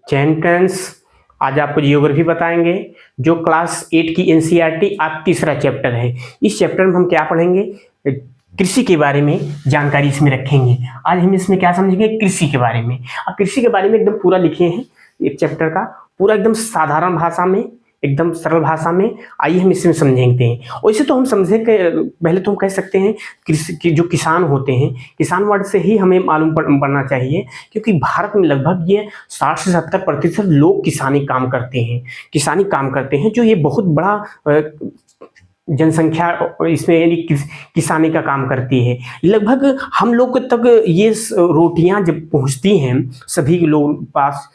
Champions. आज आपको geography बताएंगे, जो क्लास 8 की एनसीईआरटी आज तीसरा चैप्टर है। इस चैप्टर में हम क्या पढ़ेंगे? कृषि के बारे में जानकारी इसमें रखेंगे। आज हम इसमें क्या समझेंगे? कृषि के बारे में। अब कृषि के बारे में एकदम पूरा लिखे हैं, एक चैप्टर का पूरा एकदम साधारण भाषा में, एकदम सरल भाषा में। आइए हम इसमें समझेंगे हैं। वैसे तो हम समझे कि पहले तो हम कह सकते हैं कृषि की जो किसान होते हैं, किसान वर्ड से ही हमें मालूम पड़ना चाहिए, क्योंकि भारत में लगभग ये 60 से 70% लोग किसानी काम करते हैं, किसानी काम करते हैं, जो ये बहुत बड़ा जनसंख्या इसमें यानी किसानी का काम करती है। लगभग हम लोग तक ये रोटियां जब पहुंचती हैं सभी लोगों के पास,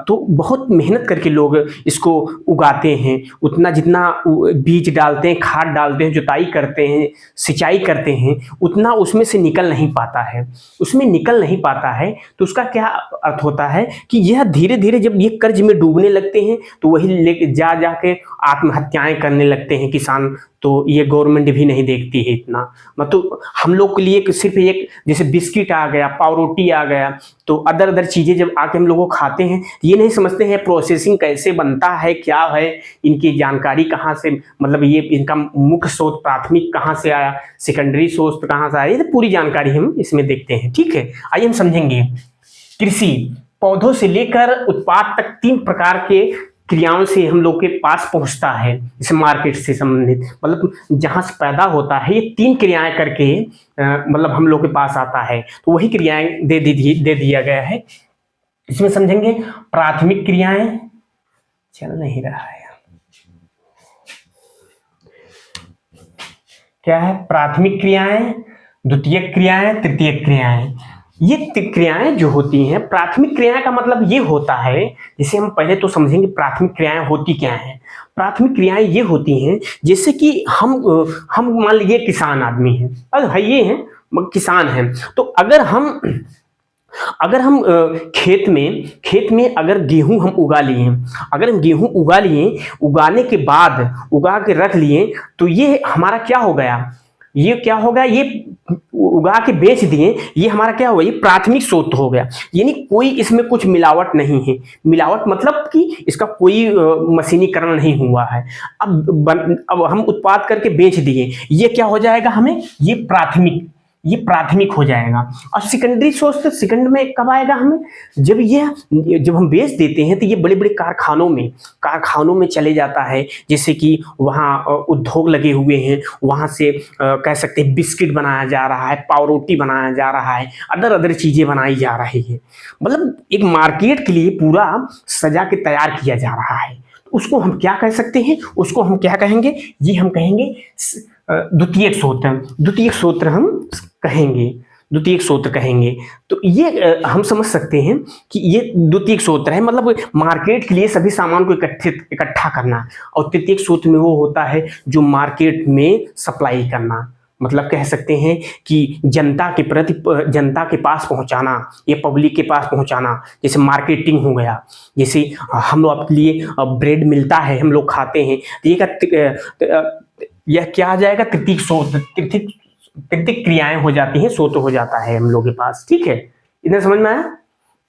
तो बहुत मेहनत करके लोग इसको उगाते हैं। उतना जितना बीज डालते हैं, खाद डालते हैं, जुताई करते हैं, सिंचाई करते हैं, उतना उसमें से निकल नहीं पाता है। उसमें निकल नहीं पाता है तो उसका क्या अर्थ होता है कि यह धीरे धीरे जब ये कर्ज में डूबने लगते हैं तो वही लेके जा के आत्महत्याएं करने लगते हैं किसान। तो ये गवर्नमेंट भी नहीं देखती है इतना। मतलब हम लोग के लिए सिर्फ एक जैसे बिस्किट आ गया, पावरोटी आ गया, तो अदर चीज़ें जब आके हम लोग को खाते हैं, ये नहीं समझते हैं प्रोसेसिंग कैसे बनता है, क्या है, इनकी जानकारी कहाँ से, मतलब ये इनका मुख्य स्रोत प्राथमिक कहाँ से आया, सेकेंडरी सोर्स कहाँ से आया, ये तो पूरी जानकारी हम इसमें देखते हैं। ठीक है, आइए हम समझेंगे। कृषि पौधों से लेकर उत्पाद तक 3 प्रकार के क्रियाओं से हम लोग के पास पहुंचता है। जैसे मार्केट से संबंधित, मतलब जहां से पैदा होता है, ये 3 क्रियाएं करके मतलब हम लोग के पास आता है। तो वही क्रियाएं दे दिया गया है। इसमें समझेंगे प्राथमिक क्रियाएं, चल नहीं रहा है, क्या है? प्राथमिक क्रियाएं, द्वितीयक क्रियाएं, तृतीयक क्रियाएं। ये क्रियाएं जो होती हैं, प्राथमिक क्रियाएं का मतलब ये होता है, जिसे हम पहले तो समझेंगे प्राथमिक क्रियाएं होती क्या हैं। प्राथमिक क्रियाएं ये होती हैं जैसे कि हम मान लीजिए किसान आदमी हैं, अगर ये हैं किसान हैं, तो अगर हम खेत में अगर गेहूं हम उगा लिए, अगर हम गेहूं उगा लिए, उगाने के बाद उगा के रख लिए, तो ये हमारा क्या हो गया? ये क्या हो गया? ये उगा के बेच दिए, ये हमारा क्या हो गया? ये प्राथमिक स्रोत हो गया। यानी कोई इसमें कुछ मिलावट नहीं है। मिलावट मतलब कि इसका कोई मशीनीकरण नहीं हुआ है। अब हम उत्पाद करके बेच दिए, ये क्या हो जाएगा? हमें ये प्राथमिक हो जाएगा। और सेकेंडरी सोर्स तो सेकंड में कब आएगा हमें? जब हम बेच देते हैं तो ये बड़े बड़े कारखानों में चले जाता है। जैसे कि वहाँ उद्योग लगे हुए हैं, वहाँ से कह सकते हैं बिस्किट बनाया जा रहा है, पावरोटी बनाया जा रहा है, अदर चीजें बनाई जा रही है। मतलब एक मार्केट के लिए पूरा सजा के तैयार किया जा रहा है। उसको हम क्या कह सकते हैं? उसको हम क्या कहेंगे? ये हम कहेंगे द्वितीयक स्रोत हम कहेंगे, द्वितीयक स्रोत कहेंगे। तो ये हम समझ सकते हैं कि ये द्वितीयक स्रोत है, मतलब मार्केट के लिए सभी सामान को इकट्ठा करना। और तृतीयक स्रोत में वो होता है जो मार्केट में सप्लाई करना, मतलब कह सकते हैं कि जनता के पास पहुंचाना, ये पब्लिक के पास पहुंचाना। जैसे मार्केटिंग हो गया, जैसे हम लोग आपके लिए ब्रेड मिलता है, हम लोग खाते हैं, यह क्या आ जाएगा? तृतीयक स्रोत, तृतीयक क्रियाएं हो जाती हैं, स्रोत हो जाता है हम लोग के पास। ठीक है, इधर समझ में आया?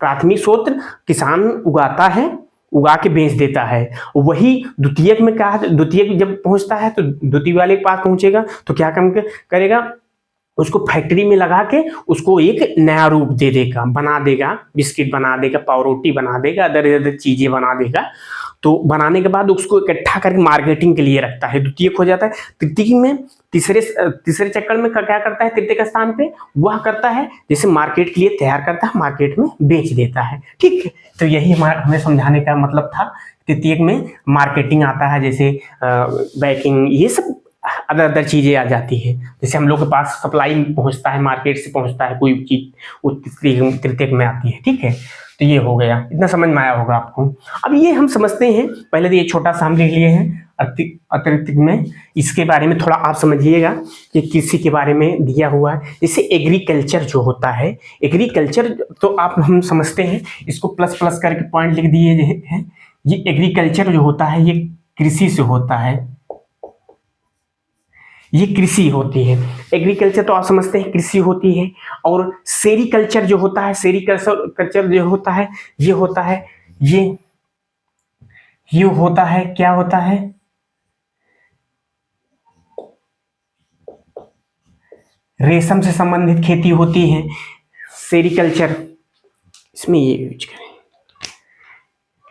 प्राथमिक स्रोत किसान उगाता है, उगा के बेच देता है। वही द्वितीयक में क्या है? द्वितीयक जब पहुंचता है तो द्वितीय वाले के पास पहुंचेगा तो क्या काम करेगा? उसको फैक्ट्री में लगा के उसको एक नया रूप दे देगा, बना देगा, बिस्किट बना देगा, पावरोटी बना देगा, अदर चीजें बना देगा। तो बनाने के बाद उसको इकट्ठा करके मार्केटिंग के लिए रखता है, द्वितीयक हो जाता है। तृतीय में तीसरे चक्कर में क्या करता है? तृतीय के स्थान पे वह करता है जैसे मार्केट के लिए तैयार करता है, मार्केट में बेच देता है। ठीक है, तो यही हमें समझाने का मतलब था। तृतीयक में मार्केटिंग आता है, जैसे बैकिंग, ये सब अदर चीजें आ जाती है। जैसे हम लोग के पास सप्लाई पहुंचता है, मार्केट से पहुंचता है कोई चीज, वो तृतीयक में आती है। ठीक है, तो ये हो गया, इतना समझ में आया होगा आपको। अब ये हम समझते हैं, पहले तो ये छोटा सा हम लिख लिए हैं अतिरिक्त में। इसके बारे में थोड़ा आप समझिएगा कि कृषि के बारे में दिया हुआ है। जैसे एग्रीकल्चर जो होता है, एग्रीकल्चर तो हम समझते हैं, इसको प्लस करके पॉइंट लिख दिए हैं। ये एग्रीकल्चर जो होता है ये कृषि से होता है, ये कृषि होती है। एग्रीकल्चर तो आप समझते हैं कृषि होती है। और सेरीकल्चर जो होता है, सेरीकल्चर जो होता है ये होता है ये होता है, क्या होता है, रेशम से संबंधित खेती होती है, सेरिकल्चर, इसमें ये यूज करें।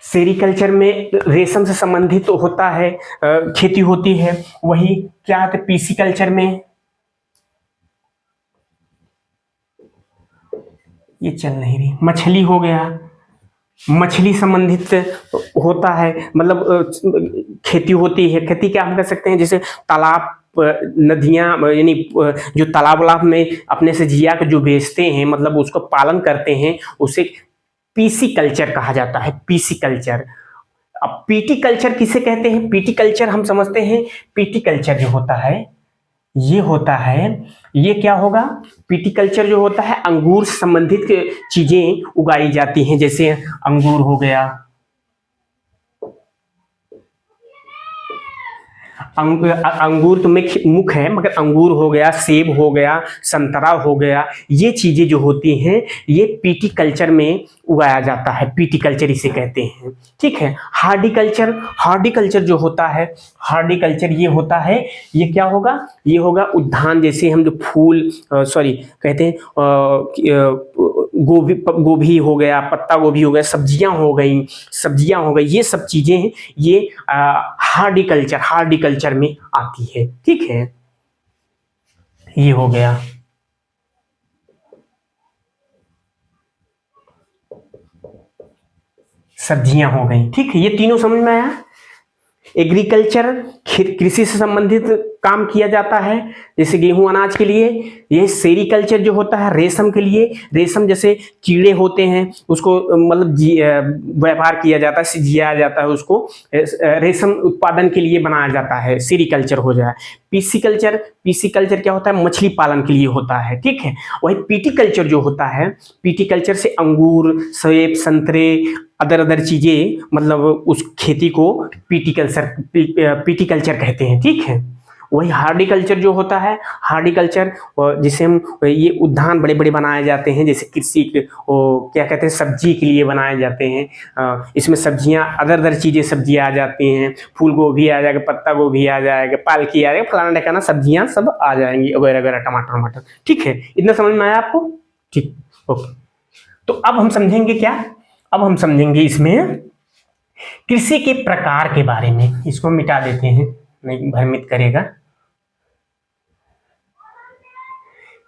सेरिकल्चर में रेशम से संबंधित होता है, खेती होती है। वही क्या है, पीसीकल्चर में ये चल नहीं रही, मछली हो गया, मछली संबंधित होता है, मतलब खेती होती है। खेती क्या हम कह सकते हैं, जैसे तालाब, नदियां, यानी जो तालाब वालाब में अपने से जिया के जो बेचते हैं, मतलब उसको पालन करते हैं, उसे पीसी कल्चर कहा जाता है, पीसी कल्चर। अब पीटी कल्चर किसे कहते हैं, पीटी कल्चर हम समझते हैं, पीटी कल्चर जो होता है ये होता है, ये क्या होगा, पीटी कल्चर जो होता है, अंगूर से संबंधित चीजें उगाई जाती हैं, जैसे अंगूर हो गया, अंगूर तो मुख है, मगर अंगूर हो गया, सेब हो गया, संतरा हो गया, ये चीजें जो होती हैं ये पीटी कल्चर में उगाया जाता है, पीटी कल्चर इसे कहते हैं। ठीक है। हार्डिकल्चर, हार्डिकल्चर जो होता है, हार्डिकल्चर ये होता है, ये क्या होगा, ये होगा उद्यान, जैसे हम जो फूल सॉरी कहते हैं, गोभी, गोभी हो गया, पत्ता गोभी हो गया, सब्जियां हो गई, ये सब चीजें ये हार्डिकल्चर, हार्डिकल्चर में आती है। ठीक है, ये हो गया। सब्जियां हो गई। ठीक है, ये तीनों समझ में आया। एग्रीकल्चर, कृषि से संबंधित काम किया जाता है, जैसे गेहूं अनाज के लिए। ये सेरिकल्चर जो होता है रेशम के लिए, रेशम जैसे कीड़े होते हैं उसको मतलब व्यापार किया जाता है, जिया जाता है, उसको रेशम उत्पादन के लिए बनाया जाता है, सेरिकल्चर हो जाए। पीसीकल्चर, पीसीकल्चर क्या होता है, मछली पालन के लिए होता है। ठीक है। वही पीटीकल्चर जो होता है, पीटीकल्चर से अंगूर, सेब, संतरे, अदर चीजें, मतलब उस खेती को पीटीकल्चर कहते हैं। ठीक है। वही हार्डिकल्चर जो होता है, हार्डिकल्चर जिसे हम ये उद्यान बड़े बड़े बनाए जाते हैं, जैसे कृषि क्या कहते हैं, सब्जी के लिए बनाए जाते हैं। इसमें सब्जियां, अदर चीजें सब्जियां आ जाती हैं, फूल गोभी आ जाएगा, पत्ता गोभी आ जाएगा, पालकी आ जाएगा, फलाना ढकाना सब्जियां सब आ जाएंगी, वगैरह वगैरह, टमाटर वमाटर। ठीक है, इतना समझ में आया आपको। ठीक, ओके। तो अब हम समझेंगे क्या, अब हम समझेंगे इसमें कृषि के प्रकार के बारे में। इसको मिटा देते हैं, नहीं भ्रमित करेगा।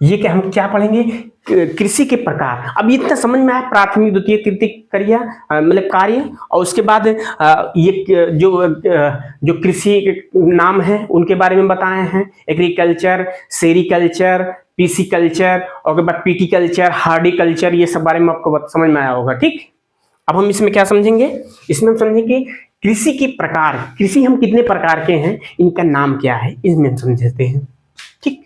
ये क्या हम क्या पढ़ेंगे, कृषि के प्रकार। अब इतना समझ में आया, प्राथमिक, द्वितीय, तृतीय क्रिया, मतलब कार्य, और उसके बाद ये जो कृषि नाम है उनके बारे में बताए हैं, एग्रीकल्चर, सेरिकल्चर, पीसीकल्चर, और के बाद पीटीकल्चर, हार्डिकल्चर, ये सब बारे में आपको समझ में आया होगा। ठीक। अब हम इसमें क्या समझेंगे, इसमें हम समझेंगे कृषि के प्रकार, कृषि हम कितने प्रकार के हैं, इनका नाम क्या है, इसमें हम समझते हैं। ठीक।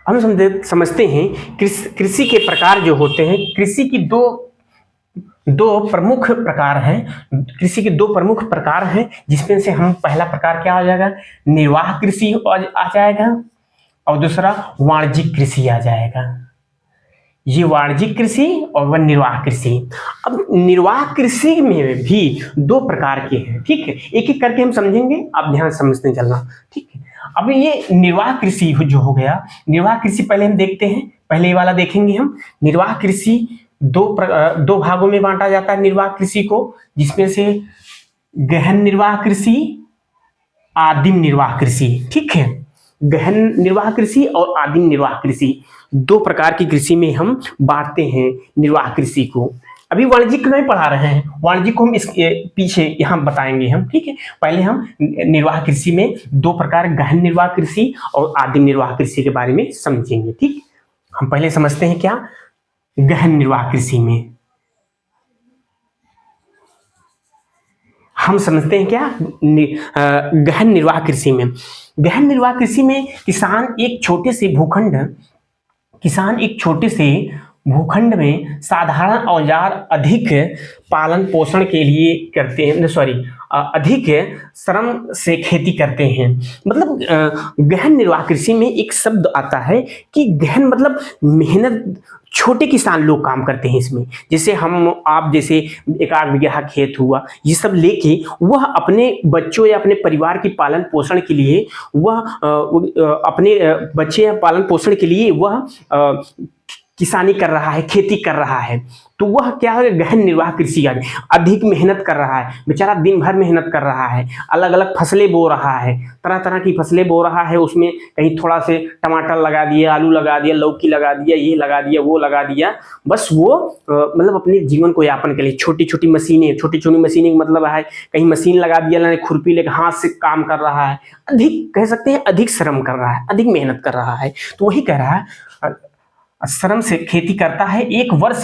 हम समझते हैं कृषि के प्रकार जो होते हैं, कृषि की दो प्रमुख प्रकार हैं, कृषि के दो प्रमुख प्रकार हैं, जिसमें से हम पहला प्रकार क्या आ जाएगा, निर्वाह कृषि आ जाएगा, और दूसरा वाणिज्यिक कृषि आ जाएगा। ये वाणिज्यिक कृषि और वह निर्वाह कृषि। अब निर्वाह कृषि में भी दो प्रकार के हैं। ठीक है, एक एक करके हम समझेंगे, आप ध्यान समझते चलना। ठीक है। अब ये निर्वाह कृषि जो हो गया, निर्वाह कृषि पहले हम देखते हैं, पहले ये वाला देखेंगे हम। निर्वाह कृषि दो भागों में बांटा जाता है निर्वाह कृषि को, जिसमें से गहन निर्वाह कृषि, आदिम निर्वाह कृषि। ठीक है, गहन निर्वाह कृषि और आदिम निर्वाह कृषि, दो प्रकार की कृषि में हम बांटते हैं निर्वाह कृषि को। अभी वाणिज्यिक नहीं पढ़ा रहे हैं, वाणिज्यिक को हम इस पीछे यहाँ बताएंगे हम। ठीक है, पहले हम निर्वाह कृषि में दो प्रकार, गहन निर्वाह कृषि और आदिम निर्वाह कृषि के बारे में समझेंगे। ठीक, हम पहले समझते हैं क्या, गहन निर्वाह कृषि में हम समझते हैं क्या, गहन निर्वाह कृषि में। गहन निर्वाह कृषि में किसान एक छोटे से भूखंड में साधारण औजार अधिक पालन पोषण के लिए करते हैं, अधिक श्रम से खेती करते हैं। मतलब गहन निर्वाह कृषि में एक शब्द आता है कि गहन मतलब मेहनत, छोटे किसान लोग काम करते हैं इसमें। जैसे हम आप जैसे 1-8 बीघा खेत हुआ, ये सब लेके वह अपने बच्चों या अपने परिवार की पालन पोषण के लिए वह अपने बच्चे या पालन पोषण के लिए वह किसानी कर रहा है, खेती कर रहा है। तो वह क्या है, गहन निर्वाह कृषि, अधिक मेहनत कर रहा है बेचारा, दिन भर मेहनत कर रहा है, अलग अलग फसलें बो रहा है, तरह तरह की फसलें बो रहा है। उसमें कहीं थोड़ा से टमाटर लगा दिया, आलू लगा दिया, लौकी लगा दिया, ये लगा दिया, वो लगा दिया, बस वो मतलब अपने जीवन को यापन के लिए छोटी छोटी मशीनें, छोटी छोटी मशीनें मतलब है कहीं मशीन लगा दिया, खुरपी लेकर हाथ से काम कर रहा है, अधिक कह सकते हैं अधिक श्रम कर रहा है, अधिक मेहनत कर रहा है। तो वही कह रहा है श्रम से खेती करता है, एक वर्ष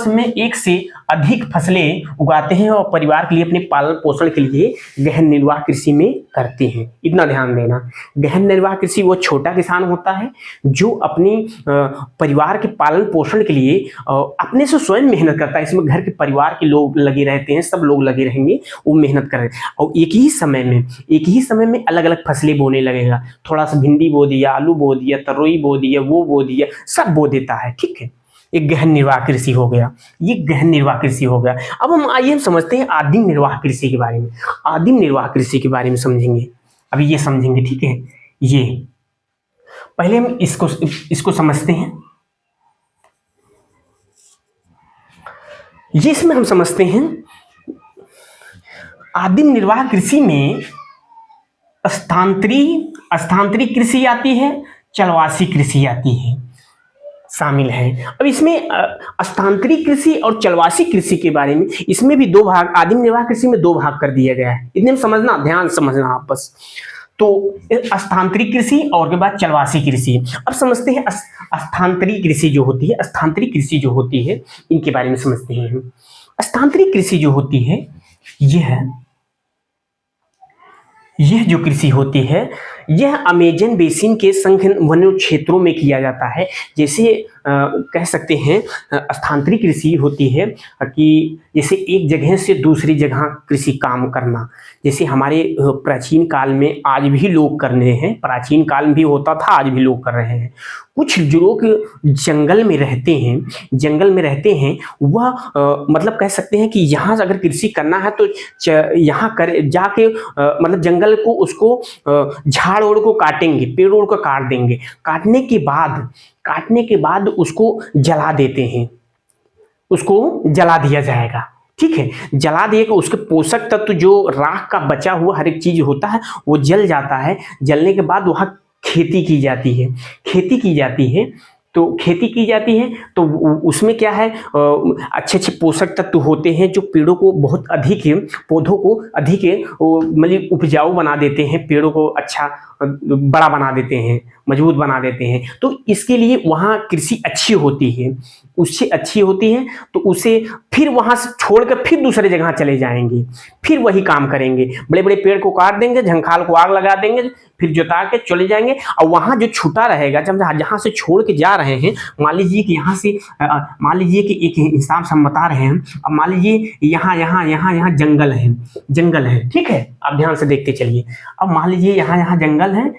में एक से अधिक फसलें उगाते हैं और परिवार के लिए, अपने पालन पोषण के लिए गहन निर्वाह कृषि में करते हैं। इतना ध्यान देना, गहन निर्वाह कृषि वो छोटा किसान होता है जो अपनी परिवार के पालन पोषण के लिए अपने से स्वयं मेहनत करता है। इसमें घर के परिवार के लोग लगे रहते हैं, सब लोग लगे रहेंगे, वो मेहनत कर रहे हैं और एक ही समय में अलग अलग फसलें बोने लगेगा। थोड़ा सा भिंडी बो दिया, आलू बो दिया, तरोई बो दिया, वो बो दिया, सब बो देता है। ठीक है, एक गहन निर्वाह कृषि हो गया, ये गहन निर्वाह कृषि हो गया। अब हम समझते हैं आदिम निर्वाह कृषि के बारे में। आदिम निर्वाह कृषि के बारे में समझेंगे, अभी ये समझेंगे। ठीक है, ये पहले हम इसको समझते हैं। ये इसमें हम समझते हैं आदिम निर्वाह कृषि में स्थानांतरी कृषि आती है, चलवासी कृषि आती है, शामिल है। अब इसमें स्थानांतरी कृषि और चलवासी कृषि के बारे में, इसमें भी 2 भाग, आदिम निर्वाह कृषि में 2 भाग कर दिया गया है। इतने में समझना, ध्यान समझना आप बस। तो स्थानांतरी कृषि और के बाद चलवासी कृषि। अब समझते हैं स्थानांतरी कृषि जो होती है, स्थानांतरी कृषि जो होती है, इनके बारे में समझते हैं हम। स्थानांतरी कृषि जो होती है, यह जो कृषि होती है, यह अमेजन बेसिन के संघन क्षेत्रों में किया जाता है। जैसे कह सकते हैं स्थानांतरी कृषि होती है कि जैसे एक जगह से दूसरी जगह कृषि काम करना। जैसे हमारे प्राचीन काल में आज भी लोग कर रहे हैं, प्राचीन काल में भी होता था, आज भी लोग कर रहे हैं। कुछ जो लोग जंगल में रहते हैं वह मतलब कह सकते हैं कि यहाँ अगर कृषि करना है तो यहाँ कर जाके मतलब जंगल को, उसको झाड़ ओड़ को काटेंगे, पेड़ ओड़ को काट देंगे, काटने के बाद उसको जला देते हैं, उसको जला दिया जाएगा। ठीक है, जला दिए, उसके पोषक तत्व जो राख का बचा हुआ हर एक चीज होता है वो जल जाता है। जलने के बाद वहां खेती की जाती है, तो उसमें क्या है, अच्छे अच्छे पोषक तत्व होते हैं जो पेड़ों को बहुत अधिक, पौधों को अधिक मतलब उपजाऊ बना देते हैं, पेड़ों को अच्छा बड़ा बना देते हैं, मजबूत बना देते हैं। तो इसके लिए वहाँ कृषि अच्छी होती है, उससे अच्छी होती है। तो उसे फिर वहाँ से छोड़कर फिर दूसरे जगह चले जाएंगे, फिर वही काम करेंगे, बड़े बड़े पेड़ को काट देंगे, झंखाल को आग लगा देंगे, फिर जोता के चले जाएंगे। और वहाँ जो छूटा रहेगा, जब जहाँ से छोड़ के जा रहे हैं, मान लीजिए कि यहाँ से मान लीजिए कि एक हिसाब से हम बता रहे हैं, अब मान लीजिए यहाँ जंगल है। ठीक है, आप ध्यान से देखते चलिए। अब मान लीजिए यहाँ जंगल है,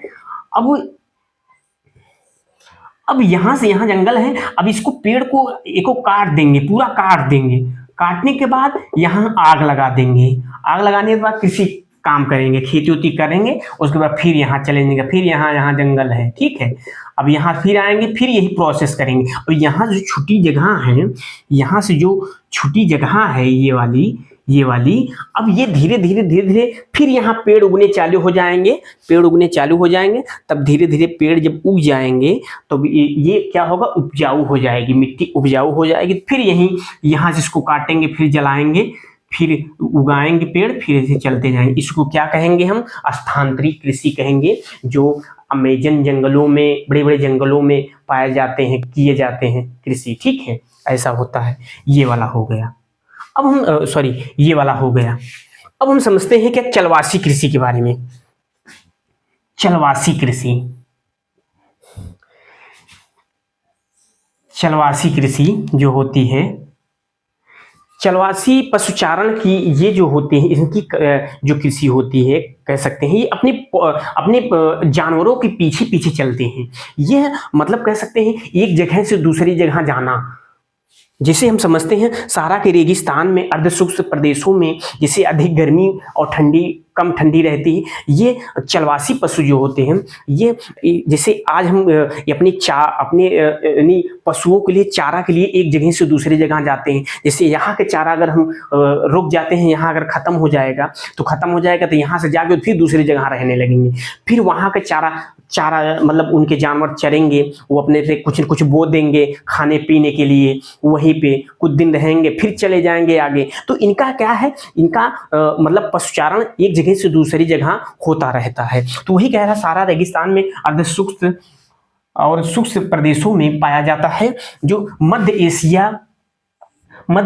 अब यहाँ से यहाँ जंगल है, अब इसको पेड़ को एको काट देंगे, पूरा काट देंगे। काटने के बाद यहाँ आग लगा देंगे, आग लगाने के बाद कृषि काम करेंगे, खेती उती करेंगे। उसके बाद फिर यहाँ चले जाएंगे, फिर यहाँ जंगल है। ठीक है, अब यहाँ फिर आएंगे, फिर यही प्रोसेस करेंगे। और यहाँ जो छुट्टी जगह है, यहाँ से जो छुट्टी जगह है ये वाली, अब ये धीरे धीरे फिर यहाँ पेड़ उगने चालू हो जाएंगे। तब धीरे धीरे पेड़ जब उग जाएंगे तो ये क्या होगा, उपजाऊ हो जाएगी, मिट्टी उपजाऊ हो जाएगी। फिर यहाँ से इसको काटेंगे, फिर जलाएंगे, फिर उगाएंगे पेड़, फिर ऐसे चलते जाएंगे। इसको क्या कहेंगे हम, स्थानांतरी कृषि कहेंगे, जो अमेजन जंगलों में, बड़े बड़े जंगलों में पाए जाते हैं, किए जाते हैं कृषि। ठीक है, ऐसा होता है। ये वाला हो गया। अब हम ये वाला हो गया। अब हम समझते हैं क्या चलवासी कृषि के बारे में। चलवासी कृषि जो होती है, चलवासी पशुचारण की ये जो होते हैं, इनकी जो कृषि होती है, कह सकते हैं ये अपने अपने जानवरों के पीछे पीछे चलते हैं। यह मतलब कह सकते हैं एक जगह से दूसरी जगह जाना, जिसे हम समझते हैं सहारा के रेगिस्तान में, अर्धशुष्क प्रदेशों में जिसे अधिक गर्मी और ठंडी कम ठंडी रहती है, ये चलवासी पशु जो होते हैं, ये जैसे आज हम अपने यानी पशुओं के लिए चारा के लिए एक जगह से दूसरी जगह जाते हैं। जैसे यहाँ के चारा अगर हम रुक जाते हैं, यहाँ अगर खत्म हो जाएगा तो यहाँ से जाके फिर दूसरी जगह रहने लगेंगे। फिर वहाँ का चारा मतलब उनके जानवर चरेंगे, वो अपने से कुछ न कुछ बो देंगे खाने पीने के लिए, वहीं पे कुछ दिन रहेंगे फिर चले जाएंगे आगे। तो इनका क्या है, इनका मतलब पशुचारण एक जगह से दूसरी जगह होता रहता है। तो वही कह रहा, सारा रेगिस्तान में अर्धशुष्क और शुष्क प्रदेशों में पाया जाता है, जो मध्य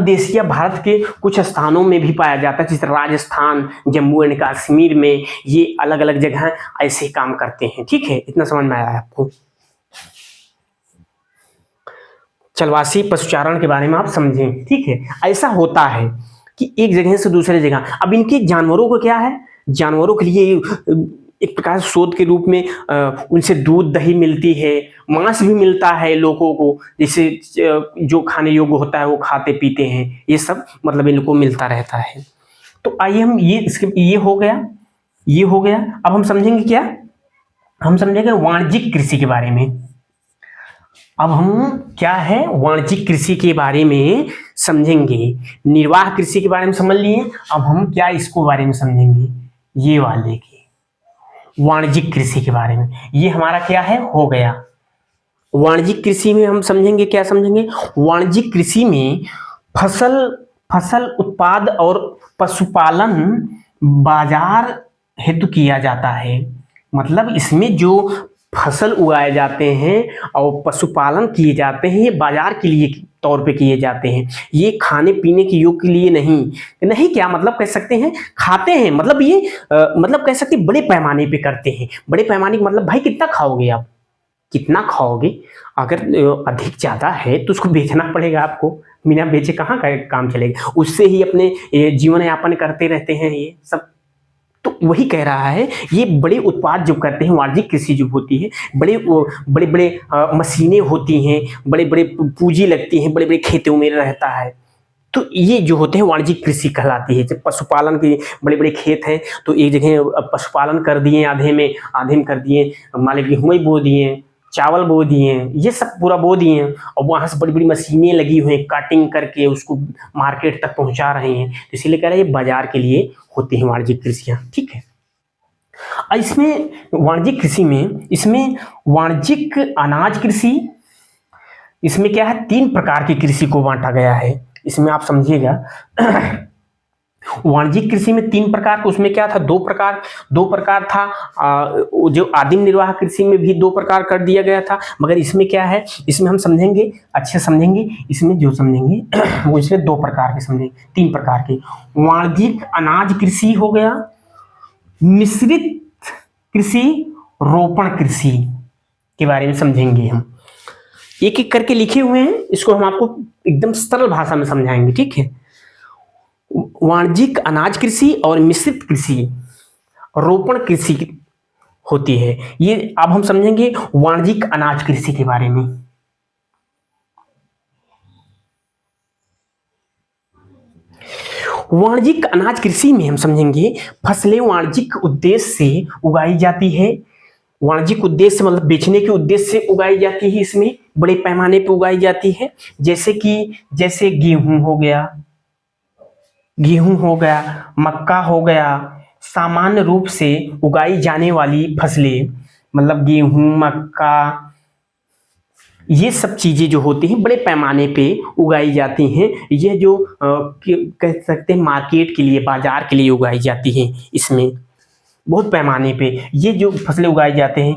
एशिया भारत के कुछ स्थानों में भी पाया जाता है, जैसे राजस्थान, जम्मू एंड कश्मीर में ये अलग अलग जगह ऐसे काम करते हैं। ठीक है, इतना समझ में आया है आपको? चलवासी पशुचारण के बारे में आप समझें। ठीक है, ऐसा होता है कि एक जगह से दूसरे जगह, अब इनके जानवरों को क्या है, जानवरों के लिए एक प्रकार से शोध के रूप में उनसे दूध दही मिलती है, मांस भी मिलता है लोगों को, जैसे जो खाने योग्य होता है वो खाते पीते हैं, ये सब मतलब इनको मिलता रहता है। तो आइए हम ये हो गया। अब हम समझेंगे क्या, हम समझेंगे वाणिज्यिक कृषि के बारे में। अब हम क्या है, वाणिज्यिक कृषि के बारे में समझेंगे। निर्वाह कृषि के बारे में समझ लिए, अब हम क्या इसको बारे में समझेंगे, ये वाले की वाणिज्यिक कृषि के बारे में। ये हमारा क्या है, हो गया। वाणिज्यिक कृषि में हम समझेंगे, क्या समझेंगे, वाणिज्यिक कृषि में फसल उत्पाद और पशुपालन बाजार हेतु किया जाता है। मतलब इसमें जो फसल उगाए जाते हैं और पशुपालन किए जाते हैं, ये बाजार के लिए तौर पे किए जाते हैं, ये खाने पीने के योग के लिए नहीं क्या मतलब कह सकते हैं, खाते हैं, मतलब ये मतलब कह सकते हैं बड़े पैमाने पे करते हैं। बड़े पैमाने का मतलब भाई कितना खाओगे आप, कितना खाओगे, अगर अधिक ज़्यादा है तो उसको बेचना पड़ेगा आपको, बिना बेचे कहाँ का काम चलेगा, उससे ही अपने जीवन यापन करते रहते हैं ये सब। तो वही कह रहा है, ये बड़े उत्पाद जो करते हैं, वाणिज्यिक कृषि जो होती है, बड़े बड़े मशीनें होती हैं, बड़े बड़े पूंजी लगती हैं, बड़े बड़े खेतों में रहता है, तो ये जो होते हैं वाणिज्यिक कृषि कहलाती है। जब पशुपालन के बड़े बड़े खेत हैं तो एक जगह पशुपालन कर दिए, आधे में कर दिए, मान लीजिए गेहूँ बो दिए, चावल बो दिए, ये सब पूरा बो दिए, और वहाँ से बड़ी बड़ी मशीनें लगी हुई हैं, कटिंग करके उसको मार्केट तक पहुँचा रहे हैं। तो इसीलिए कह रहे हैं ये बाजार के लिए होती हैं वाणिज्यिक कृषियाँ। ठीक है, इसमें वाणिज्यिक कृषि में, इसमें वाणिज्यिक अनाज कृषि, इसमें क्या है, 3 प्रकार की कृषि को बांटा गया है। इसमें आप समझिएगा, वाणिज्यिक कृषि में 3 प्रकार, तो उसमें क्या था, 2 प्रकार था। जो आदिम निर्वाह कृषि में भी 2 प्रकार कर दिया गया था, मगर इसमें क्या है, इसमें हम समझेंगे, अच्छे समझेंगे, इसमें जो समझेंगे वो इसमें 2 प्रकार के समझेंगे, 3 प्रकार के। वाणिज्यिक अनाज कृषि हो गया, मिश्रित कृषि, रोपण कृषि के बारे में समझेंगे हम। एक एक करके लिखे हुए हैं, इसको हम आपको एकदम सरल भाषा में समझाएंगे। ठीक है, वाणिज्यिक अनाज कृषि और मिश्रित कृषि, रोपण कृषि होती है ये। अब हम समझेंगे वाणिज्यिक अनाज कृषि के बारे में। वाणिज्यिक अनाज कृषि में हम समझेंगे फसलें वाणिज्यिक उद्देश्य से उगाई जाती है। वाणिज्यिक उद्देश्य मतलब बेचने के उद्देश्य से उगाई जाती है, इसमें बड़े पैमाने पर उगाई जाती है। जैसे गेहूं हो गया, मक्का हो गया, सामान्य रूप से उगाई जाने वाली फसलें, मतलब गेहूं, मक्का, ये सब चीजें जो होती हैं बड़े पैमाने पे उगाई जाती हैं। ये जो कह सकते हैं मार्केट के लिए, बाजार के लिए उगाई जाती हैं। इसमें बहुत पैमाने पे ये जो फसलें उगाई जाते हैं,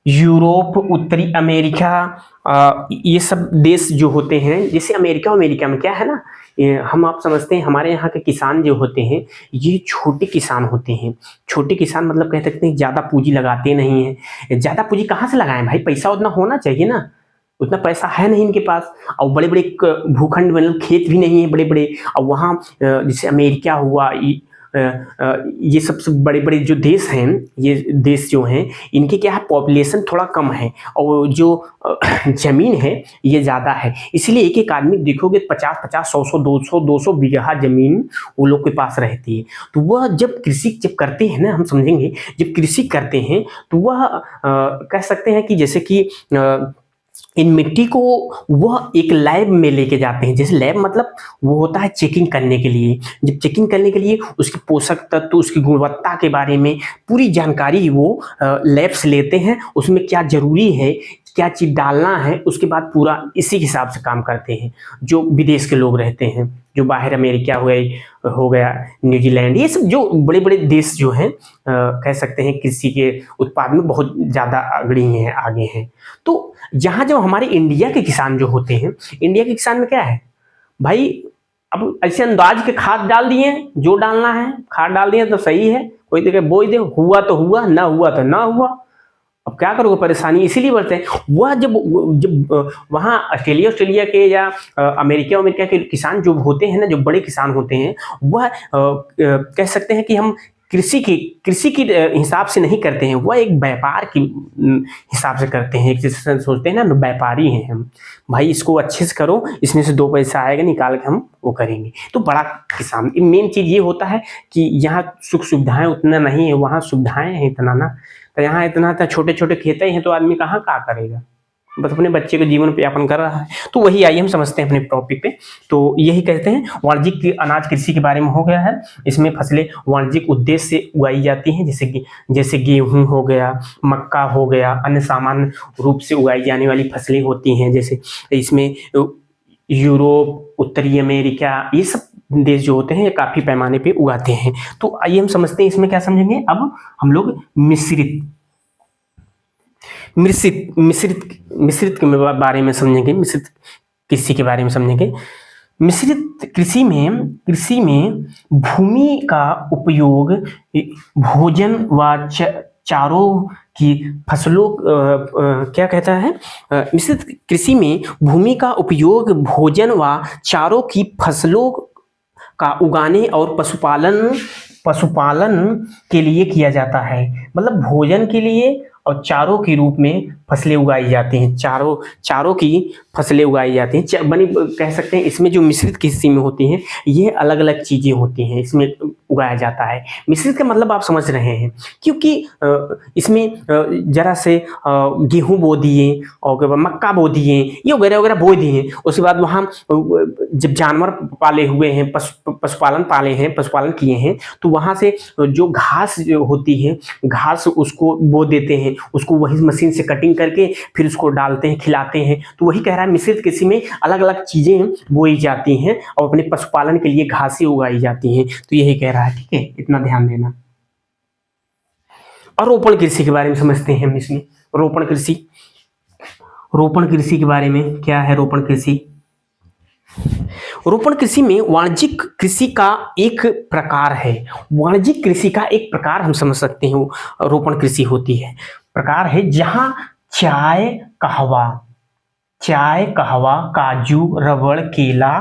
यूरोप, उत्तरी अमेरिका, ये सब देश जो होते हैं, जैसे अमेरिका में क्या है ना, हम आप समझते हैं हमारे यहाँ के किसान जो होते हैं ये छोटे किसान होते हैं। छोटे किसान मतलब कह सकते हैं ज़्यादा पूंजी लगाते नहीं हैं। ज़्यादा पूंजी कहाँ से लगाएं भाई, पैसा उतना होना चाहिए ना, उतना पैसा है नहीं इनके पास, और बड़े बड़े भूखंड मतलब खेत भी नहीं है बड़े बड़े। और वहाँ जैसे अमेरिका हुआ, ये सबसे बड़े बड़े जो देश हैं, ये देश जो हैं इनके क्या है, पॉपुलेशन थोड़ा कम है और जो जमीन है ये ज़्यादा है। इसलिए एक एक आदमी देखोगे 50-50, 100-100, 200-200 बीघा जमीन वो लोग के पास रहती है। तो वह जब कृषि जब करते हैं ना, हम समझेंगे जब कृषि करते हैं तो वह कह सकते हैं कि जैसे कि इन मिट्टी को वह एक लैब में लेके जाते हैं। जैसे लैब मतलब वो होता है चेकिंग करने के लिए। जब चेकिंग करने के लिए उसके पोषक तत्व, उसकी गुणवत्ता के बारे में पूरी जानकारी वो लैब से लेते हैं, उसमें क्या जरूरी है, क्या चीज़ डालना है, उसके बाद पूरा इसी हिसाब से काम करते हैं। जो विदेश के लोग रहते हैं, जो बाहर अमेरिका हो गया, न्यूजीलैंड, ये सब जो बड़े बड़े देश जो हैं कह सकते हैं कृषि के उत्पाद में बहुत ज़्यादा अग्रणी हैं, आगे हैं। तो जहाँ जो हमारे इंडिया के किसान जो होते हैं, इंडिया के किसान में क्या है भाई, अब ऐसे अंदाज के खाद डाल दिए, जो डालना है खाद डाल दिए तो सही है, कोई जगह बोई दे, हुआ तो हुआ, ना हुआ तो ना हुआ। अब क्या करोगे, परेशानी इसीलिए बढ़ते हैं। वह जब जब वहाँ ऑस्ट्रेलिया के या अमेरिका के किसान जो होते हैं ना, जो बड़े किसान होते हैं, वह कह सकते हैं कि हम कृषि की हिसाब से नहीं करते हैं, वह एक व्यापार की हिसाब से करते हैं। एक जैसे सोचते हैं ना, व्यापारी हैं हम, भाई इसको अच्छे से करो, इसमें से 2 पैसा आएगा, निकाल के हम वो करेंगे। तो बड़ा किसान, मेन चीज़ ये होता है कि यहाँ सुख सुविधाएं उतना नहीं है, वहाँ सुविधाएं हैं इतना ना। तो यहाँ इतना था, छोटे छोटे खेत हैं तो आदमी कहाँ क्या करेगा, बस अपने बच्चे को जीवन यापन कर रहा है। तो वही आइए हम समझते हैं अपने टॉपिक पे। तो यही कहते हैं वाणिज्यिक अनाज कृषि के बारे में हो गया है। इसमें फसलें वाणिज्यिक उद्देश्य से उगाई जाती हैं, जैसे गेहूं हो गया, मक्का हो गया, अन्य सामान्य रूप से उगाई जाने वाली फसलें होती हैं। जैसे इसमें यूरोप, उत्तरी अमेरिका, ये सब देश जो होते हैं ये काफी पैमाने पे उगाते हैं। तो आइए हम समझते हैं इसमें क्या समझेंगे। अब हम लोग मिश्रित मिश्रित के बारे में समझेंगे, मिश्रित कृषि के बारे में समझेंगे। मिश्रित कृषि में भूमि का उपयोग भोजन व चारों की फसलों क्या कहता है, मिश्रित कृषि में भूमि का उपयोग भोजन व चारों की फसलों का उगाने और पशुपालन के लिए किया जाता है। मतलब भोजन के लिए और चारों के रूप में फसलें उगाई जाती हैं, चारों की फसलें उगाई जाती हैं। बनी कह सकते हैं इसमें जो मिश्रित कृषि में होती हैं ये अलग अलग चीज़ें होती हैं, इसमें उगाया जाता है। मिश्रित का मतलब आप समझ रहे हैं, क्योंकि इसमें जरा से गेहूँ बो दिए और मक्का बो दिए, ये वगैरह वगैरह बो दिए। उसके बाद वहाँ जब जानवर पाले हुए हैं, पशुपालन किए हैं, तो वहाँ से जो घास जो होती है, घास उसको बो देते हैं, उसको वही मशीन से कटिंग करके फिर उसको डालते हैं, खिलाते हैं। तो वही कह रहा है मिश्रित कृषि में अलग अलग चीजें बोई जाती हैं और अपने पशुपालन के लिए घासें उगाई जाती हैं। तो यही कह रहा है, ठीक है, इतना ध्यान देना। और रोपण कृषि के बारे में समझते हैं हम इसमें। रोपण कृषि के बारे में क्या है। रोपण कृषि में वाणिज्यिक कृषि का एक प्रकार है। वाणिज्यिक कृषि का एक प्रकार हम समझ सकते हैं रोपण कृषि होती है, प्रकार है जहां चाय, कहवा, काजू, रबड़, केला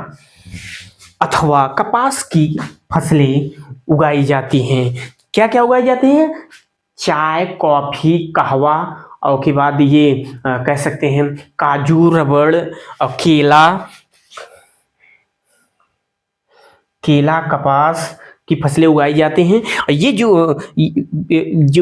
अथवा कपास की फसलें उगाई जाती हैं। क्या क्या उगाई जाती हैं? चाय, कॉफी, कहवा और के बाद ये कह सकते हैं काजू, रबड़ और केला, कपास की फसलें उगाई जाती हैं। ये जो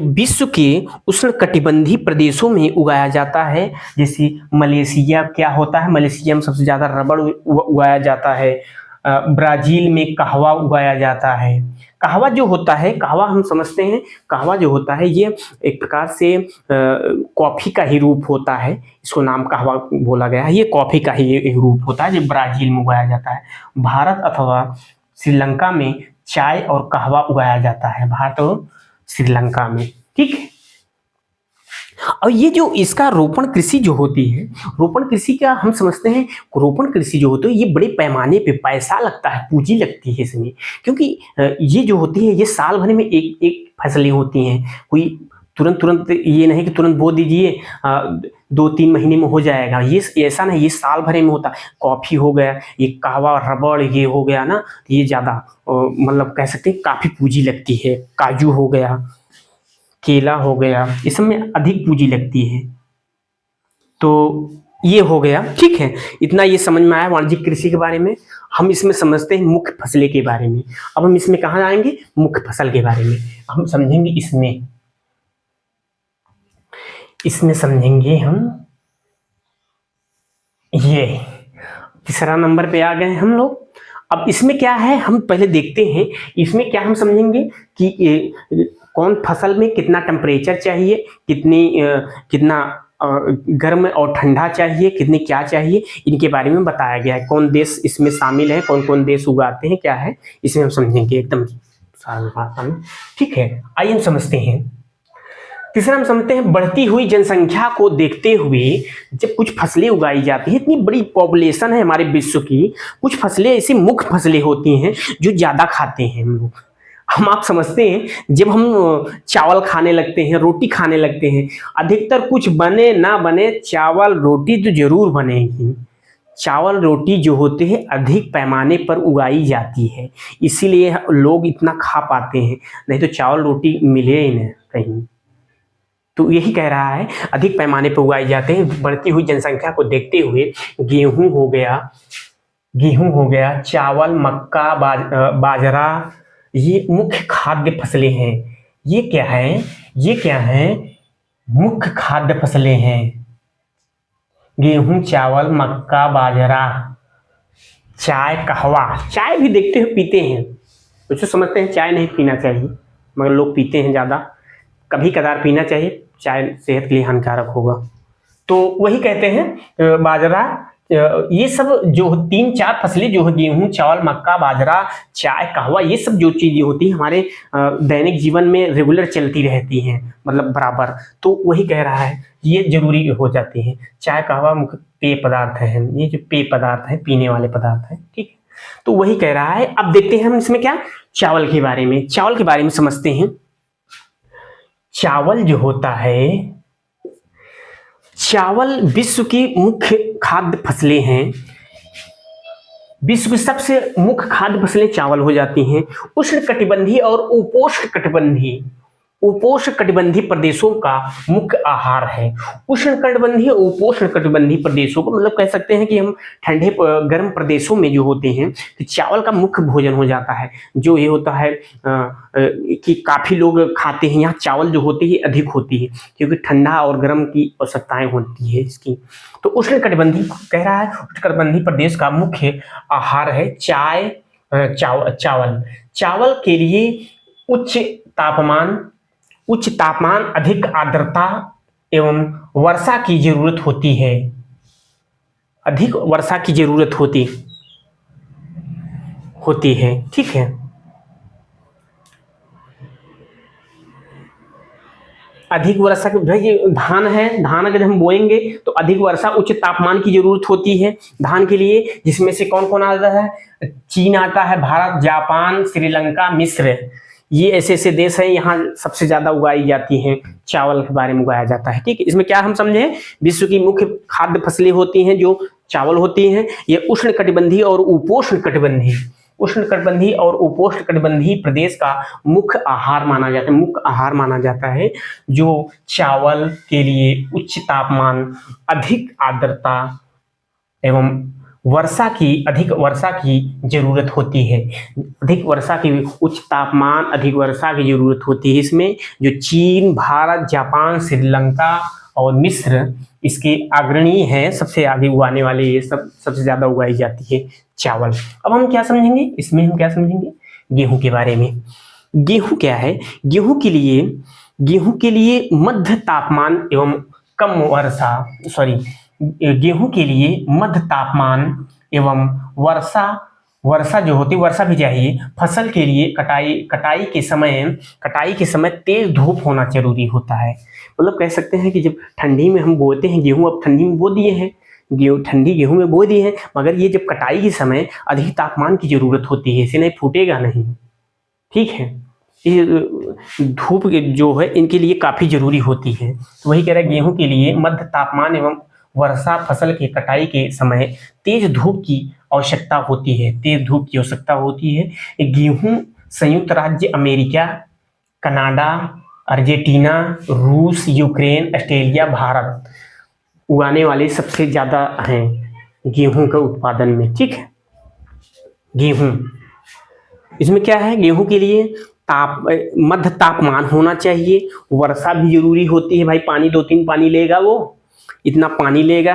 विश्व के उष्णकटिबंधीय प्रदेशों में उगाया जाता है, जैसे मलेशिया क्या होता है, मलेशिया में सबसे ज़्यादा रबड़ उगाया जाता है। ब्राज़ील में कहवा उगाया जाता है। कहवा जो होता है, कहवा हम समझते हैं, कहवा जो होता है ये एक प्रकार से कॉफ़ी का ही रूप होता है, इसको नाम कहवा बोला गया है। ये कॉफ़ी का ही एक रूप होता है जो ब्राज़ील में उगाया जाता है। भारत अथवा श्रीलंका में चाय और कहवा उगाया जाता है, भारत और श्रीलंका में, ठीक है। और ये जो इसका रोपण कृषि जो होती है, रोपण कृषि का हम समझते हैं, रोपण कृषि जो होती है ये बड़े पैमाने पे पैसा लगता है, पूंजी लगती है इसमें, क्योंकि ये जो होती है ये साल भर में एक फसलें होती हैं। कोई तुरंत ये नहीं कि तुरंत बो दीजिए, 2-3 महीने में हो जाएगा, ये ऐसा नहीं, ये साल भर में होता। कॉफ़ी हो गया, ये कहवा, रबड़, ये हो गया ना, ये ज़्यादा मतलब कह सकते हैं काफ़ी पूंजी लगती है। काजू हो गया, केला हो गया, इस सब में अधिक पूंजी लगती है। तो ये हो गया, ठीक है। इतना ये समझ में आया वाणिज्यिक कृषि के बारे में। हम इसमें समझते हैं मुख्य फसलें के बारे में। अब हम इसमें कहाँ आएंगे? मुख्य फसल के बारे में हम समझेंगे। इसमें समझेंगे हम ये तीसरा नंबर पे आ गए हम लोग। अब इसमें क्या है हम पहले देखते हैं। इसमें क्या हम समझेंगे कि कौन फसल में कितना टेम्परेचर चाहिए, कितना गर्म और ठंडा चाहिए, कितने क्या चाहिए, इनके बारे में बताया गया है। कौन देश इसमें शामिल है, कौन कौन देश उगाते हैं, क्या है, इसमें हम समझेंगे एकदम सरल भाषा में। ठीक है, आइए हम समझते हैं। तीसरा हम समझते हैं बढ़ती हुई जनसंख्या को देखते हुए जब कुछ फसलें उगाई जाती हैं, इतनी बड़ी पॉपुलेशन है हमारे विश्व की, कुछ फसलें ऐसी मुख्य फसलें होती हैं जो ज़्यादा खाते हैं हम लोग। हम आप समझते हैं जब हम चावल खाने लगते हैं, रोटी खाने लगते हैं, अधिकतर कुछ बने ना बने चावल रोटी तो जरूर बनेगी। चावल रोटी जो होते हैं अधिक पैमाने पर उगाई जाती है, इसीलिए लोग इतना खा पाते हैं, नहीं तो चावल रोटी मिले ही नहीं कहीं। तो यही कह रहा है अधिक पैमाने पर उगाए जाते हैं। बढ़ती हुई जनसंख्या को देखते हुए गेहूं हो गया, चावल, मक्का, बाजरा, ये मुख्य खाद्य फसलें हैं। ये क्या है? मुख्य खाद्य फसलें हैं। गेहूं, चावल, मक्का, बाजरा, चाय, कहवा। चाय भी देखते हो पीते हैं, कुछ समझते हैं चाय नहीं पीना चाहिए, मगर लोग पीते हैं ज़्यादा। कभी कदार पीना चाहिए, चाय सेहत के लिए हानिकारक होगा। तो वही कहते हैं बाजरा, ये सब जो 3-4 फसलें जो है, गेहूं, चावल, मक्का, बाजरा, चाय, कहवा, ये सब जो चीज़ें होती हैं हमारे दैनिक जीवन में रेगुलर चलती रहती हैं, मतलब बराबर। तो वही कह रहा है ये जरूरी हो जाती है। चाय, कहवा मुख्य पेय पदार्थ हैं, ये जो पेय पदार्थ हैं, पीने वाले पदार्थ हैं, ठीक है। तो वही कह रहा है। अब देखते हैं हम इसमें क्या, चावल के बारे में समझते हैं। चावल जो होता है, चावल विश्व की मुख्य खाद्य फसलें हैं। विश्व की सबसे मुख्य खाद्य फसलें चावल हो जाती हैं। उष्णकटिबंधीय और उपोष्णकटिबंधीय प्रदेशों का मुख्य आहार है। उष्णकटिबंधीय, उपोष्णकटिबंधीय प्रदेशों को मतलब कह सकते हैं कि हम ठंडे गर्म प्रदेशों में जो होते हैं तो चावल का मुख्य भोजन हो जाता है। जो ये होता है कि काफ़ी लोग खाते हैं, यहाँ चावल जो होती है अधिक होती है, क्योंकि ठंडा और गर्म की आवश्यकताएं होती है इसकी। तो उष्णकटिबंधीय कह रहा है, उष्णकटिबंधीय प्रदेश का मुख्य आहार है चावल के लिए उच्च तापमान, अधिक आर्द्रता एवं वर्षा की जरूरत होती है। अधिक वर्षा की जरूरत होती है, ठीक है। अधिक वर्षा के भाई धान है, धान अगर हम बोएंगे तो अधिक वर्षा, उच्च तापमान की जरूरत होती है धान के लिए, जिसमें से कौन कौन आता है? चीन आता है, भारत, जापान, श्रीलंका, मिस्र, ये ऐसे देश हैं, यहाँ सबसे ज्यादा उगाई जाती हैं। चावल के बारे में उगाया जाता है, ठीक है। इसमें क्या हम समझे, विश्व की मुख्य खाद्य फसलें होती हैं जो चावल होती हैं। ये उष्णकटिबंधीय और उपोष्णकटिबंधीय प्रदेश का मुख्य आहार माना जाता है, जो चावल के लिए उच्च तापमान, अधिक आर्द्रता एवं अधिक वर्षा की जरूरत होती है। उच्च तापमान, अधिक वर्षा की जरूरत होती है। इसमें जो चीन, भारत, जापान, श्रीलंका और मिस्र इसके अग्रणी हैं, सबसे आगे उगाने वाले, ये सब सबसे ज्यादा उगाई जाती है चावल। अब हम क्या समझेंगे, इसमें हम क्या समझेंगे, गेहूं के बारे में। गेहूं क्या है? गेहूं के लिए मध्य तापमान एवं कम वर्षा, गेहूं के लिए मध्य तापमान एवं वर्षा जो होती, वर्षा भी चाहिए। फसल के लिए कटाई के समय तेज धूप होना जरूरी होता है। मतलब कह सकते हैं कि जब ठंडी में हम बोते हैं गेहूं, अब ठंडी में बो दिए हैं ठंडी गेहूं में बो दिए हैं, मगर ये जब कटाई के समय अधिक तापमान की जरूरत होती है, इसे नहीं फूटेगा नहीं, ठीक है। ये धूप जो है इनके लिए काफ़ी ज़रूरी होती है। तो वही कह रहा है गेहूं के लिए मध्य तापमान एवं वर्षा फसल के कटाई के समय तेज धूप की आवश्यकता होती है। तेज धूप की आवश्यकता होती है। गेहूं संयुक्त राज्य अमेरिका, कनाडा, अर्जेंटीना, रूस, यूक्रेन, ऑस्ट्रेलिया, भारत उगाने वाले सबसे ज़्यादा हैं गेहूं के उत्पादन में। ठीक है, गेहूं इसमें क्या है, गेहूं के लिए मध्य तापमान होना चाहिए, वर्षा भी जरूरी होती है भाई, पानी 2-3 पानी लेगा, वो इतना पानी लेगा।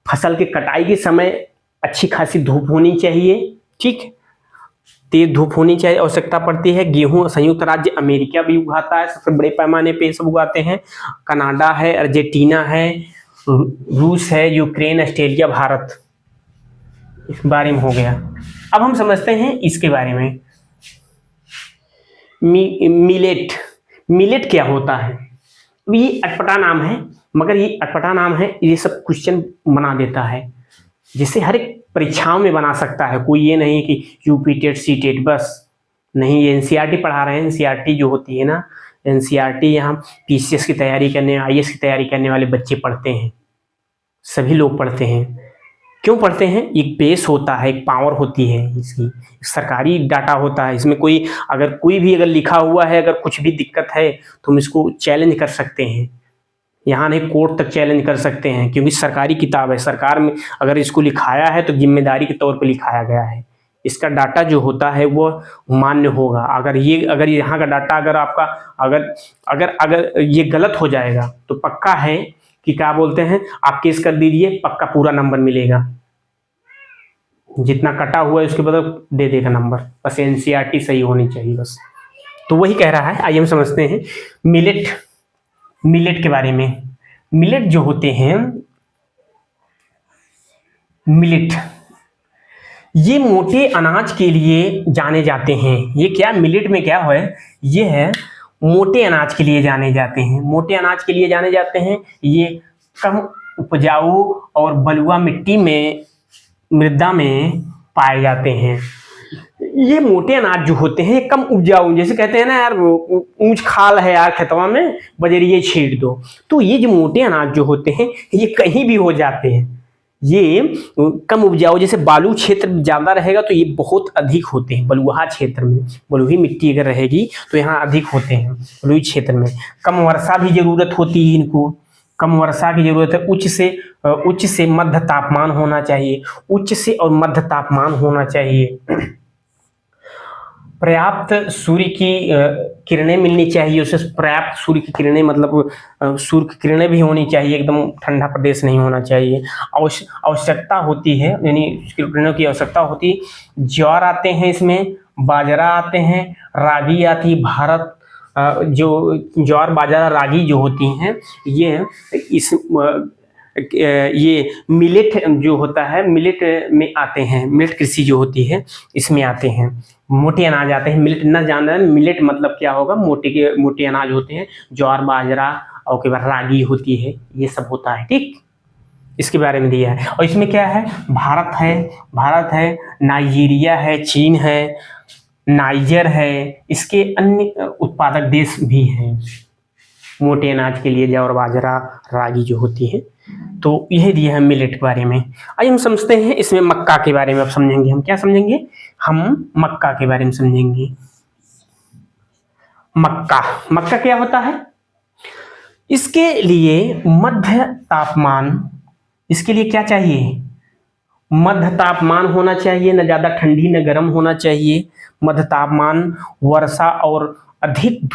फसल के कटाई के समय अच्छी खासी धूप होनी चाहिए। ठीक, तेज धूप होनी चाहिए, आवश्यकता पड़ती है। गेहूं संयुक्त राज्य अमेरिका भी उगाता है, सबसे बड़े पैमाने पे सब उगाते हैं। कनाडा है, अर्जेंटीना है, रूस है, यूक्रेन, ऑस्ट्रेलिया, भारत। इस बारे में हो गया। अब हम समझते हैं इसके बारे में, मिलेट। मिलेट क्या होता है? ये अटपटा नाम है, मगर ये अटपटा नाम है, ये सब क्वेश्चन बना देता है, जिसे हर एक परीक्षाओं में बना सकता है। कोई ये नहीं कि यूपी टेट सी टेट बस नहीं, ये एनसीईआरटी पढ़ा रहे हैं। एनसीईआरटी जो होती है ना, एनसीईआरटी यहाँ पीसीएस की तैयारी करने, आईएएस की तैयारी करने वाले बच्चे पढ़ते हैं, सभी लोग पढ़ते हैं। क्यों पढ़ते हैं? एक बेस होता है, एक पावर होती है, इसकी सरकारी डाटा होता है। इसमें कोई अगर लिखा हुआ है, अगर कुछ भी दिक्कत है तो हम इसको चैलेंज कर सकते हैं। यहाँ नहीं, कोर्ट तक चैलेंज कर सकते हैं, क्योंकि सरकारी किताब है। सरकार में अगर इसको लिखाया है तो जिम्मेदारी के तौर पर लिखाया गया है। इसका डाटा जो होता है वो मान्य होगा। अगर यहाँ का डाटा अगर ये गलत हो जाएगा तो पक्का है कि क्या बोलते हैं, आप केस कर दीजिए, पक्का पूरा नंबर मिलेगा। जितना कटा हुआ है उसके बदले दे देगा नंबर। बस एनसीईआरटी सही होनी चाहिए बस। तो वही कह रहा है। आइए हम समझते हैं मिलेट के बारे में। मिलेट जो होते हैं, मिलेट ये मोटे अनाज के लिए जाने जाते हैं। ये क्या मिलेट में क्या है, ये है मोटे अनाज के लिए जाने जाते हैं। मोटे अनाज के लिए जाने जाते हैं। ये कम उपजाऊ और बलुआ मिट्टी में, मृदा में पाए जाते हैं। ये मोटे अनाज जो होते हैं कम उपजाऊ, जैसे कहते हैं ना यार, ऊंच खाल है यार खेतवा में, बजरिए छीट दो। तो ये जो मोटे अनाज जो होते हैं ये कहीं भी हो जाते हैं। ये कम उपजाऊ, जैसे बालू क्षेत्र ज़्यादा रहेगा तो ये बहुत अधिक होते हैं। बलुहा क्षेत्र में, बलुही मिट्टी अगर रहेगी तो यहाँ अधिक होते हैं। बलुई क्षेत्र में कम वर्षा भी जरूरत होती है इनको, कम वर्षा की जरूरत है। उच्च से मध्य तापमान होना चाहिए, उच्च से और मध्य तापमान होना चाहिए। पर्याप्त सूर्य की किरणें मिलनी चाहिए उसे। पर्याप्त सूर्य की किरणें मतलब सूर्य की किरणें भी होनी चाहिए, एकदम ठंडा प्रदेश नहीं होना चाहिए। आवश्यकता होती है, यानी किरणों की आवश्यकता होती है। ज्वार आते हैं इसमें, बाजरा आते हैं, रागी आती है। भारत जो ज्वार बाजरा रागी जो होती हैं ये मिलेट जो होता है, मिलेट में आते हैं। मिलेट कृषि जो होती है इसमें आते हैं। मोटे अनाज आते हैं। मिलेट न जान रहे, मिलेट मतलब क्या होगा, मोटे अनाज होते हैं। ज्वार बाजरा और के बाद रागी होती है, ये सब होता है। ठीक, इसके बारे में दिया है। और इसमें क्या है, भारत है, नाइजीरिया है, चीन है, नाइजर है, इसके अन्य उत्पादक देश भी हैं मोटे अनाज के लिए, ज्वार बाजरा रागी जो होती है। तो यही दिया है मिलेट के बारे में। आइए हम समझते हैं इसमें मक्का के बारे में। अब समझेंगे हम, क्या समझेंगे, हम मक्का के बारे में समझेंगे। मक्का क्या होता है? इसके लिए मध्य तापमान, इसके लिए क्या चाहिए, मध्य तापमान होना चाहिए, न ज्यादा ठंडी न गर्म होना चाहिए। मध्य तापमान, वर्षा और अधिक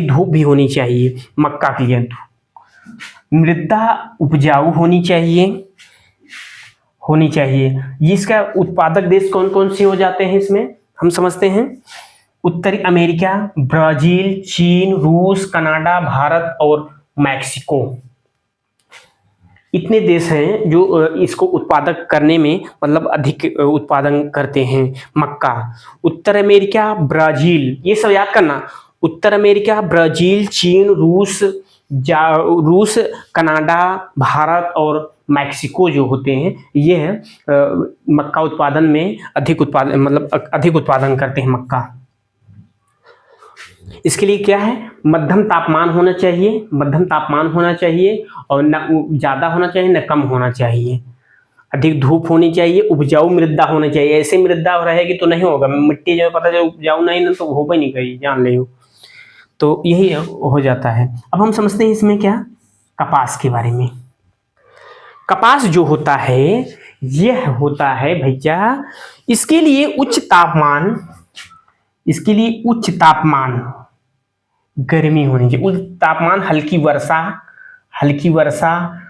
धूप भी होनी चाहिए मक्का के लिए। मृदा उपजाऊ होनी चाहिए। ये इसका उत्पादक देश कौन कौन से हो जाते हैं इसमें हम समझते हैं। उत्तरी अमेरिका, ब्राजील, चीन, रूस, कनाडा, भारत और मैक्सिको। इतने देश हैं जो इसको उत्पादक करने में मतलब अधिक उत्पादन करते हैं मक्का। उत्तर अमेरिका, ब्राजील, ये सब याद करना। उत्तर अमेरिका, ब्राजील, चीन, रूस, कनाडा, भारत और मैक्सिको जो होते हैं ये मक्का उत्पादन में अधिक उत्पादन, मतलब अधिक उत्पादन करते हैं मक्का। इसके लिए क्या है, मध्यम तापमान होना चाहिए, मध्यम तापमान होना चाहिए, और न ज़्यादा होना चाहिए न कम होना चाहिए। अधिक धूप होनी चाहिए, उपजाऊ मृदा होनी चाहिए। ऐसे मृदा रहेगी तो नहीं होगा, मिट्टी जो पता चले उपजाऊ नहीं ना तो हो ही नहीं कहीं, जान ले। तो यही हो जाता है। अब हम समझते हैं इसमें क्या, कपास के बारे में। कपास जो होता है यह होता है भैया, इसके लिए उच्च तापमान, इसके लिए उच्च तापमान गर्मी होनी चाहिए, उच्च तापमान, हल्की वर्षा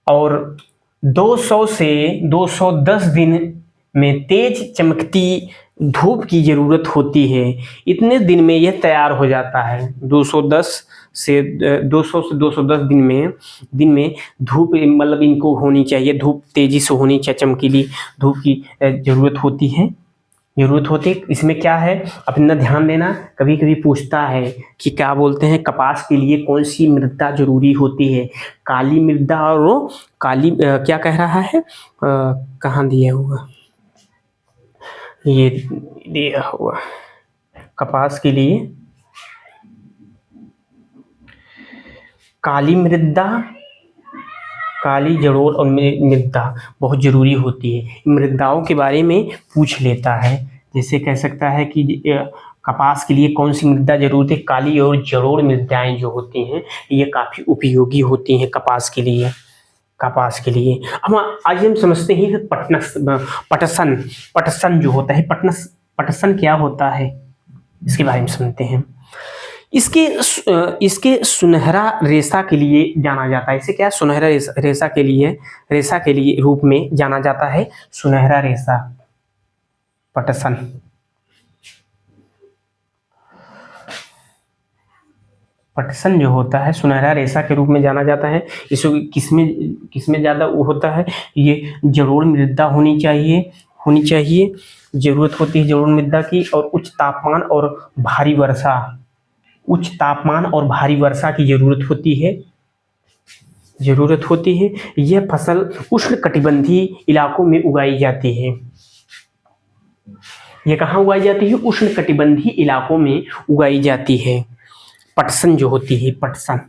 और 200 से 210 दिन में तेज चमकती धूप की जरूरत होती है। इतने दिन में यह तैयार हो जाता है। 200 से 210 दिन में धूप मतलब इनको होनी चाहिए, धूप तेजी से होनी चाहिए, चमकीली धूप की जरूरत होती है। इसमें क्या है, अपना ध्यान देना। कभी कभी पूछता है कि क्या बोलते हैं, कपास के लिए कौन सी मृदा जरूरी होती है, काली मृदा और वो काली क्या कह रहा है, कहाँ दिया हुआ, ये दिया हुआ कपास के लिए काली मृदा, काली जड़ोल और मृदा बहुत जरूरी होती है। मृदाओं के बारे में पूछ लेता है, जैसे कह सकता है कि कपास के लिए कौन सी मृदा जरूरत है, काली और जड़ोल मृदाएं जो होती हैं ये काफी उपयोगी होती हैं कपास के लिए। हम आज हम समझते हैं पटसन जो होता है, पटसन क्या होता है इसके बारे में समझते हैं। इसके सुनहरा रेशा के लिए जाना जाता है। इसे क्या, सुनहरा रेशा के लिए रूप में जाना जाता है, सुनहरा रेशा, पटसन। पटसन जो होता है सुनहरा रेशा के रूप में जाना जाता है। इसको किसमें ज़्यादा होता है, ये जलोढ़ मृदा होनी चाहिए, जरूरत होती है जलोढ़ मृदा की, और उच्च तापमान और भारी वर्षा की जरूरत होती है। यह फसल उष्णकटिबंधीय इलाकों में उगाई जाती है। यह कहाँ उगाई जाती है, उष्णकटिबंधीय इलाकों में उगाई जाती है। पटसन जो होती है, पटसन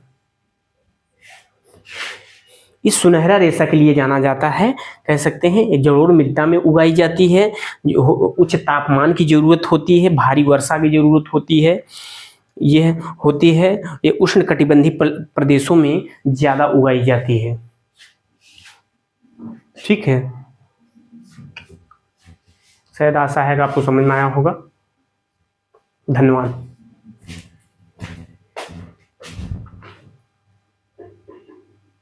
इस सुनहरा रेशा के लिए जाना जाता है, कह सकते हैं जलोढ़ मृदा में उगाई जाती है। उच्च तापमान की जरूरत होती है, भारी वर्षा की जरूरत होती है। ये उष्णकटिबंधीय प्रदेशों में ज्यादा उगाई जाती है। ठीक है, शायद आशा है कि आपको समझ में आया होगा। धन्यवाद।